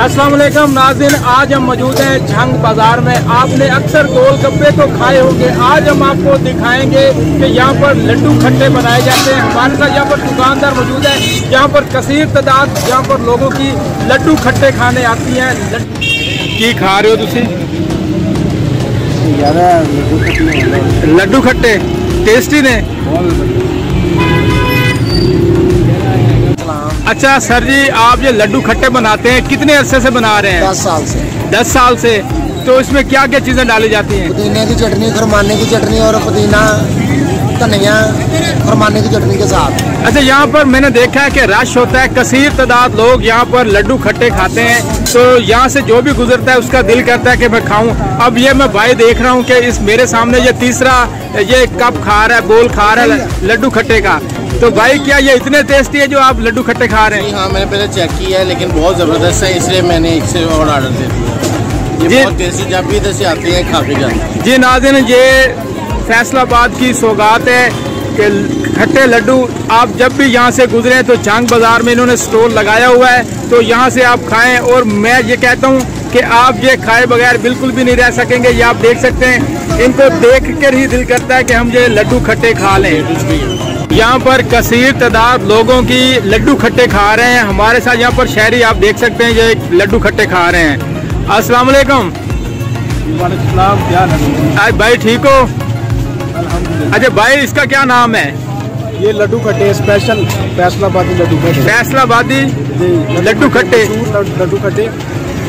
अस्सलाम वालेकुम नाज़रीन, आज हम मौजूद हैं झंग बाजार में। आपने अक्सर गोलगप्पे तो खाए होंगे, आज हम आपको दिखाएंगे कि यहाँ पर लड्डू खट्टे बनाए जाते हैं। हमारे साथ यहाँ पर दुकानदार मौजूद है, यहाँ पर कसीर तादाद यहाँ पर लोगों की लड्डू खट्टे खाने आती हैं। की खा रहे हो तुसी? लड्डू खट्टे टेस्टी ने। अच्छा सर जी, आप ये लड्डू खट्टे बनाते हैं, कितने अरसे से बना रहे हैं? 10 साल से। 10 साल से। तो इसमें क्या क्या चीजें डाली जाती हैं? पुदीने की चटनी, खुरमाने की चटनी और पुदीना, धनिया, खुरमाने की चटनी के साथ। अच्छा, यहाँ पर मैंने देखा है कि रश होता है, कसीर तादाद लोग यहाँ पर लड्डू खट्टे खाते हैं, तो यहाँ से जो भी गुजरता है उसका दिल करता है कि मैं खाऊं। अब ये मैं भाई देख रहा हूँ कि इस मेरे सामने ये तीसरा ये कप खा रहा है, बोल खा रहा है लड्डू खट्टे का। तो भाई क्या ये इतने टेस्टी है जो आप लड्डू खट्टे खा रहे हैं? हाँ, मैंने पहले चेक किया है, लेकिन बहुत ज़बरदस्त है, इसलिए मैंने इससे और ऑर्डर दे दिया। ये बहुत टेस्टी, जब भी इधर से आती है खा के जाते हैं। जी नाज़रीन, ये फैसलाबाद की सौगात है कि खट्टे लड्डू आप जब भी यहाँ से गुजरें तो झंग बाजार में इन्होंने स्टॉल लगाया हुआ है, तो यहाँ से आप खाएं। और मैं ये कहता हूँ कि आप ये खाए बगैर बिल्कुल भी नहीं रह सकेंगे। ये आप देख सकते हैं, इनको देख कर ही दिल करता है कि हम ये लड्डू खट्टे खा लें। यहाँ पर कसीर तादाद लोगों की लड्डू खट्टे खा रहे हैं। हमारे साथ यहाँ पर शहरी आप देख सकते हैं ये लड्डू खट्टे खा रहे हैं। अस्सलाम वालेकुम। आज भाई ठीक हो? अच्छा भाई, इसका क्या नाम है? ये लड्डू खट्टे स्पेशल फैसलाबादी लड्डू खट्टे। फैसलाबादी लड्डू खट्टे। लड्डू खट्टे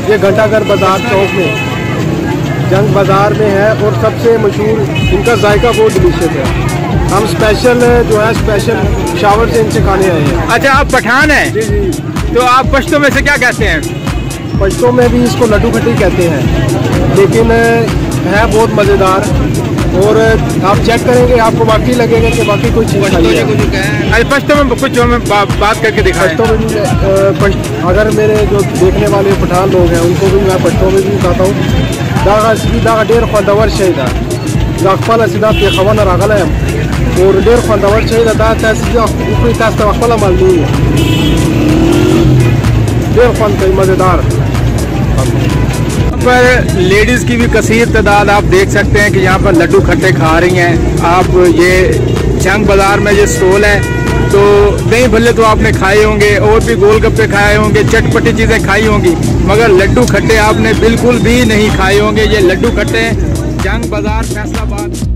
ये घंटाघर बाजार चौक में, जंग बाजार में है और सबसे मशहूर, इनका जायका बहुत डिलीशियस है। हम स्पेशल जो है स्पेशल शावर से इनसे खाने आए हैं। अच्छा, आप पठान हैं? जी जी। तो आप पश्तो में से क्या कहते हैं? पश्तो में भी इसको लड्डू खट्टे कहते हैं, लेकिन है बहुत मज़ेदार। और आप चेक करेंगे, आपको वाकई लगेगा कि वाकई कोई चीज़ खाई है। पश्तो में कुछ बात करके दिखाएं। पश्तो में भी अगर मेरे जो देखने वाले पठान लोग हैं उनको भी मैं पश्तो में भी बताता हूँ। दागा डेर खुंदवर शहीदा जाकफल सीधा पेखवन रागल है और डेर खुंदवर शहीदा दा ऊपरी तास्त वक्फल मालूम है डेर खुन कई मज़ेदार। पर लेडीज़ की भी कसीर तादाद आप देख सकते हैं कि यहाँ पर लड्डू खट्टे खा रही हैं। आप ये झंग बाज़ार में ये स्टॉल है, तो दही भल्ले तो आपने खाए होंगे और भी गोलगप्पे खाए होंगे, चटपटी चीज़ें खाई होंगी, मगर लड्डू खट्टे आपने बिल्कुल भी नहीं खाए होंगे। ये लड्डू खट्टे झंग बाज़ार फैसलाबाद।